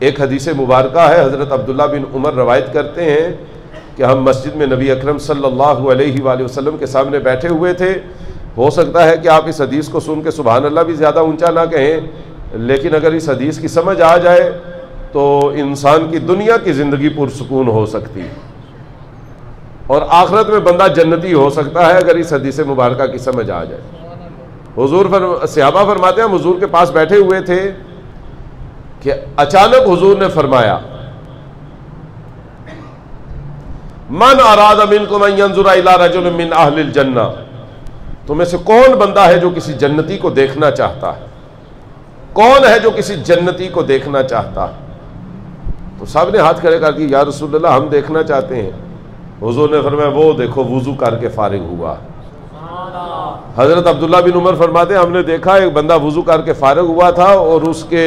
एक हदीस मुबारका है, हज़रत अब्दुल्ला बिन उमर रवायत करते हैं कि हम मस्जिद में नबी अकरम सल्लल्लाहु अलैहि वसल्लम के सामने बैठे हुए थे। हो सकता है कि आप इस हदीस को सुन के सुभान अल्लाह भी ज़्यादा ऊंचा ना कहें, लेकिन अगर इस हदीस की समझ आ जाए तो इंसान की दुनिया की ज़िंदगी पुरसुकून हो सकती है और आखिरत में बंदा जन्नती हो सकता है अगर इस हदीस मुबारका की समझ आ जाए। सहाबा फरमाते हैं हम हुजूर के पास बैठे हुए थे कि अचानक हुजूर ने फरमाया, मन अरादा मिनकुम अन यंजुरा इला रजुलिन मिन अहलिल जन्ना, तुम्हें से कौन बंदा है जो किसी जन्नती को देखना चाहता है? कौन है जो किसी जन्नती को देखना चाहता है? तो सब ने हाथ खड़े कर दिए, या रसूलल्लाह हम देखना चाहते हैं। हुजूर ने फरमाया वो देखो वुजू करके फारिग हुआ। हजरत अब्दुल्ला बिन उमर फरमाते हैं हमने देखा एक बंदा वुजू करके फारिग हुआ था और उसके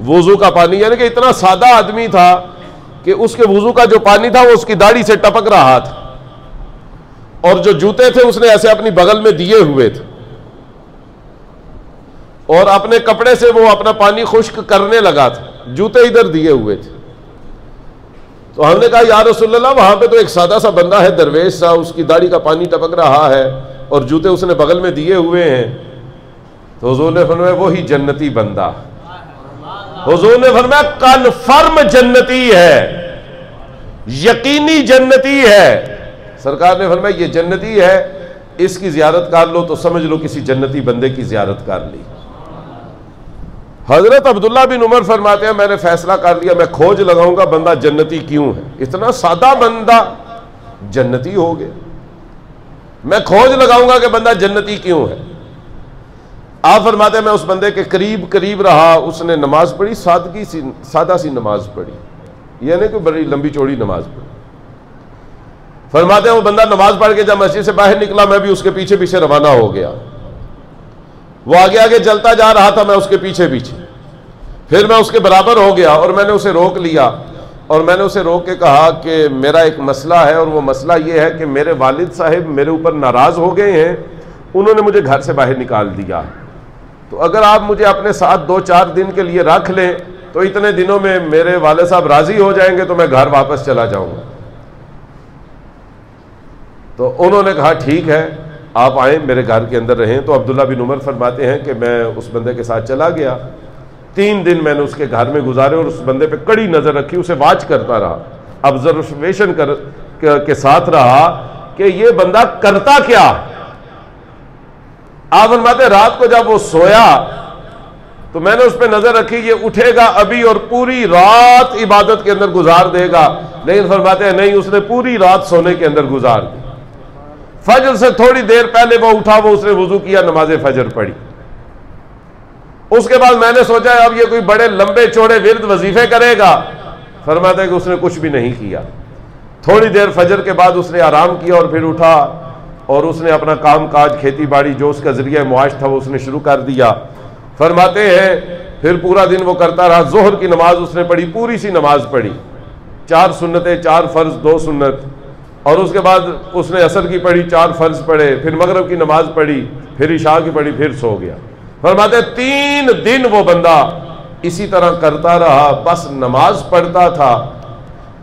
वुजू का पानी, यानी कि इतना सादा आदमी था कि उसके वुजू का जो पानी था वो उसकी दाढ़ी से टपक रहा था और जो जूते थे उसने ऐसे अपनी बगल में दिए हुए थे और अपने कपड़े से वो अपना पानी खुश्क करने लगा था, जूते इधर दिए हुए थे। तो हमने कहा या रसूलल्लाह वहां पे तो एक सादा सा बंदा है, दरवेश सा, उसकी दाढ़ी का पानी टपक रहा है और जूते उसने बगल में दिए हुए हैं। तो हुजूर ने फरमाया वही जन्नती बंदा। हुजूर ने फरमाया कन्फर्म जन्नती है, यकीनी जन्नती है। सरकार ने फरमाया ये जन्नती है, इसकी जियारत कर लो तो समझ लो किसी जन्नती बंदे की जियारत कर ली। हजरत अब्दुल्ला बिन उमर फरमाते हैं मैंने फैसला कर लिया मैं खोज लगाऊंगा बंदा जन्नती क्यों है, इतना सादा बंदा जन्नती हो गया। मैं खोज लगाऊंगा कि बंदा जन्नती क्यों है। आप फरमाते हैं मैं उस बंदे के करीब करीब रहा, उसने नमाज पढ़ी, सादगी सी सादा सी नमाज पढ़ी, यानी कि बड़ी लंबी चौड़ी नमाज पढ़ी। फरमाते हैं वो बंदा नमाज पढ़ के जब मस्जिद से बाहर निकला मैं भी उसके पीछे पीछे रवाना हो गया। वो आगे आगे चलता जा रहा था, मैं उसके पीछे पीछे, फिर मैं उसके बराबर हो गया और मैंने उसे रोक लिया और मैंने उसे रोक के कहा कि मेरा एक मसला है और वो मसला ये है कि मेरे वालिद साहिब मेरे ऊपर नाराज हो गए हैं, उन्होंने मुझे घर से बाहर निकाल दिया, तो अगर आप मुझे अपने साथ 2-4 दिन के लिए रख लें तो इतने दिनों में मेरे वाले साहब राजी हो जाएंगे तो मैं घर वापस चला जाऊंगा। तो उन्होंने कहा ठीक है आप आए मेरे घर के अंदर रहें। तो अब्दुल्ला बिन उमर फरमाते हैं कि मैं उस बंदे के साथ चला गया। 3 दिन मैंने उसके घर में गुजारे और उस बंदे पे कड़ी नजर रखी, उसे वाच करता रहा, ऑब्जर्वेशन के साथ रहा कि ये बंदा करता क्या। आप फरमाते रात को जब वो सोया तो मैंने उस पर नजर रखी, ये उठेगा अभी और पूरी रात इबादत के अंदर गुजार देगा, लेकिन फरमाते हैं नहीं, उसने पूरी रात सोने के अंदर गुजार दी। फजर से थोड़ी देर पहले वो उठा, वो उसने वुजू किया, नमाज फजर पढ़ी। उसके बाद मैंने सोचा अब ये कोई बड़े लंबे चौड़े विर्द वजीफे करेगा, फरमाते हैं कि उसने कुछ भी नहीं किया। थोड़ी देर फजर के बाद उसने आराम किया और फिर उठा और उसने अपना काम काज खेती बाड़ी जो उसका जरिया मुआश था वो उसने शुरू कर दिया। फरमाते हैं फिर पूरा दिन वो करता रहा। जोहर की नमाज उसने पढ़ी, पूरी सी नमाज पढ़ी, 4 सुन्नतें, 4 फर्ज, 2 सुन्नत, और उसके बाद उसने असर की पढ़ी, 4 फर्ज पढ़े, फिर मगरब की नमाज पढ़ी, फिर इशा की पढ़ी, फिर सो गया। फरमाते 3 दिन वो बंदा इसी तरह करता रहा, बस नमाज पढ़ता था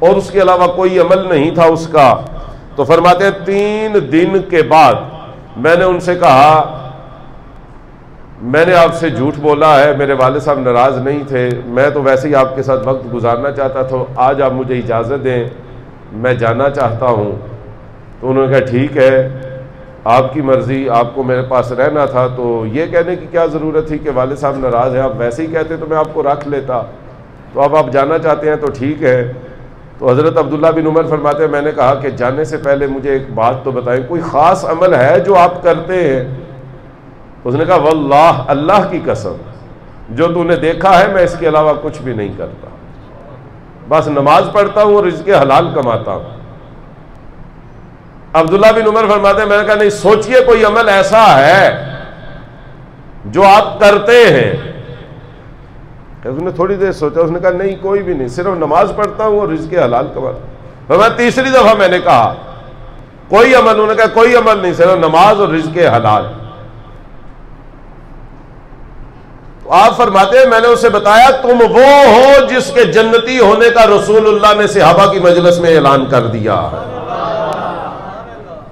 और उसके अलावा कोई अमल नहीं था उसका। तो फरमाते 3 दिन के बाद मैंने उनसे कहा मैंने आपसे झूठ बोला है, मेरे वाले साहब नाराज नहीं थे, मैं तो वैसे ही आपके साथ वक्त गुजारना चाहता था, आज आप मुझे इजाज़त दें, मैं जाना चाहता हूँ। तो उन्होंने कहा ठीक है आपकी मर्ज़ी, आपको मेरे पास रहना था तो ये कहने की क्या ज़रूरत थी कि वाले साहब नाराज़ हैं, आप वैसे ही कहते तो मैं आपको रख लेता, तो अब आप जाना चाहते हैं तो ठीक है। तो हज़रत अब्दुल्ला बिन उमर फरमाते हैं मैंने कहा कि जाने से पहले मुझे एक बात तो बताएं, कोई ख़ास अमल है जो आप करते हैं? उसने कहा वल्लाह अल्लाह की कसम जो तूने देखा है मैं इसके अलावा कुछ भी नहीं करता, बस नमाज पढ़ता हूँ और रिज़्क़े हलाल कमाता हूँ। अब्दुल्ला बिन उमर फरमाते हैं मैंने कहा नहीं, सोचिए कोई अमल ऐसा है जो आप करते हैं। उसने थोड़ी देर सोचा, उसने कहा नहीं कोई भी नहीं, सिर्फ नमाज पढ़ता हूँ और रिज़्क़े हलाल कमाता हूँ। तीसरी दफा मैंने कहा कोई अमल, उन्होंने कहा कोई अमल नहीं, सिर्फ नमाज और रिज़्क़े हलाल। आप फरमाते हैं मैंने उसे बताया तुम वो हो जिसके जन्नती होने का रसूलुल्लाह ने सहाबा की मजलिस में ऐलान कर दिया है।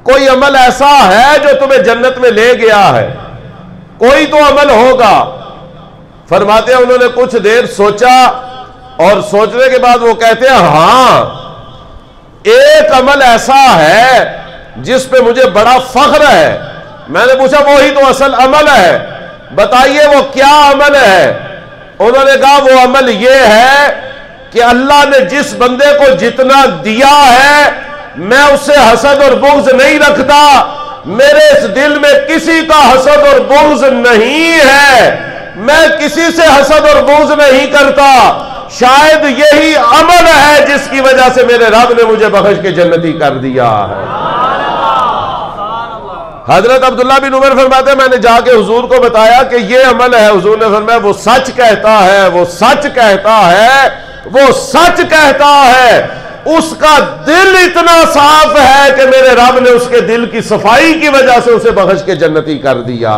कोई अमल ऐसा है जो तुम्हें जन्नत में ले गया है, कोई तो अमल होगा। फरमाते हैं उन्होंने कुछ देर सोचा और सोचने के बाद वो कहते हैं हां, एक अमल ऐसा है जिस पे मुझे बड़ा फख्र है। मैंने पूछा वही तो असल अमल है, बताइए वो क्या अमल है। उन्होंने कहा वो अमल ये है कि अल्लाह ने जिस बंदे को जितना दिया है मैं उससे हसद और बुग़्ज़ नहीं रखता, मेरे इस दिल में किसी का हसद और बुग़्ज़ नहीं है, मैं किसी से हसद और बुग़्ज़ नहीं करता। शायद यही अमल है जिसकी वजह से मेरे रब ने मुझे बख्श के जन्नती कर दिया है। हजरत अब्दुल्ला बिन उमर फरमाते मैंने जाके हुजूर को बताया कि ये अमल है। हुजूर ने फरमाया वो सच कहता है, वो सच कहता है, वो सच कहता है। उसका दिल इतना साफ है कि मेरे रब ने उसके दिल की सफाई की वजह से उसे बख्श के जन्नती कर दिया।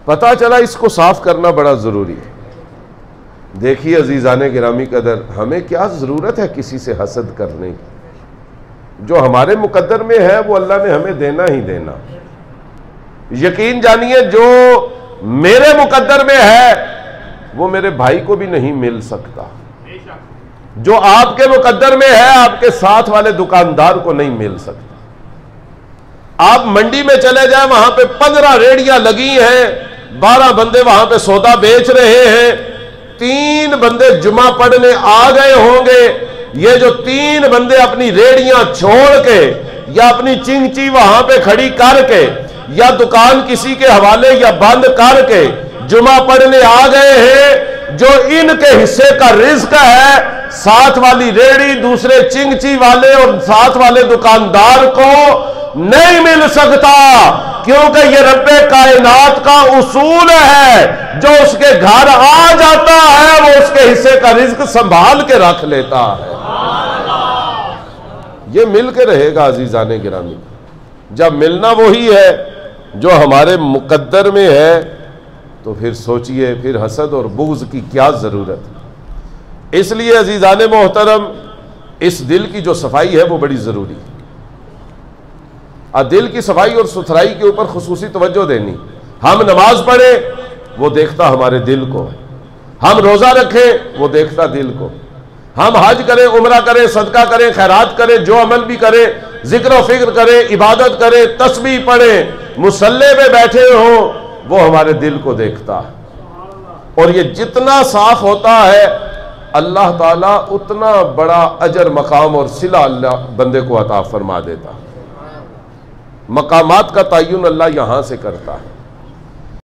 पता चला इसको साफ करना बड़ा जरूरी है। देखिए अजीजाने गिरामी कदर, हमें क्या जरूरत है किसी से हसद करने की। जो हमारे मुकद्दर में है वो अल्लाह ने हमें देना ही देना। यकीन जानिए जो मेरे मुकद्दर में है वो मेरे भाई को भी नहीं मिल सकता, जो आपके मुकद्दर में है आपके साथ वाले दुकानदार को नहीं मिल सकता। आप मंडी में चले जाएं, वहां पे 15 रेड़ियां लगी हैं, 12 बंदे वहां पे सौदा बेच रहे हैं, 3 बंदे जुमा पढ़ने आ गए होंगे। ये जो 3 बंदे अपनी रेड़ियां छोड़ के या अपनी चिंची वहां पे खड़ी करके या दुकान किसी के हवाले या बंद करके जुमा पढ़ने आ गए हैं, जो इनके हिस्से का रिज्क है साथ वाली रेड़ी, दूसरे चिंची वाले और साथ वाले दुकानदार को नहीं मिल सकता, क्योंकि ये रब्बे कायनात का उसूल है। जो उसके घर आ जाता है वो उसके हिस्से का रिज्क संभाल के रख लेता है। ये मिल के रहेगा अजीजाने गिरामी। जब मिलना वही है जो हमारे मुकद्दर में है, तो फिर सोचिए फिर हसद और बुग़्ज़ की क्या जरूरत है। इसलिए अजीजाने मोहतरम, इस दिल की जो सफाई है वो बड़ी जरूरी है। दिल की सफाई और सुथराई के ऊपर खुसूसी तवज्जो देनी। हम नमाज पढ़े वो देखता हमारे दिल को, हम रोजा रखें वो देखता दिल को, हम हज करें, उम्रा करें, सदका करें, खैरात करें, जो अमल भी करें, जिक्र और फिक्र करें, इबादत करें, तस्बीह पढ़ें, मुसल्ले में बैठे हो, वो हमारे दिल को देखता है। और ये जितना साफ होता है अल्लाह ताला उतना बड़ा अजर मकाम और सिला अल्लाह बंदे को अता फरमा देता। मकामात का तय्युन अल्लाह यहां से करता है।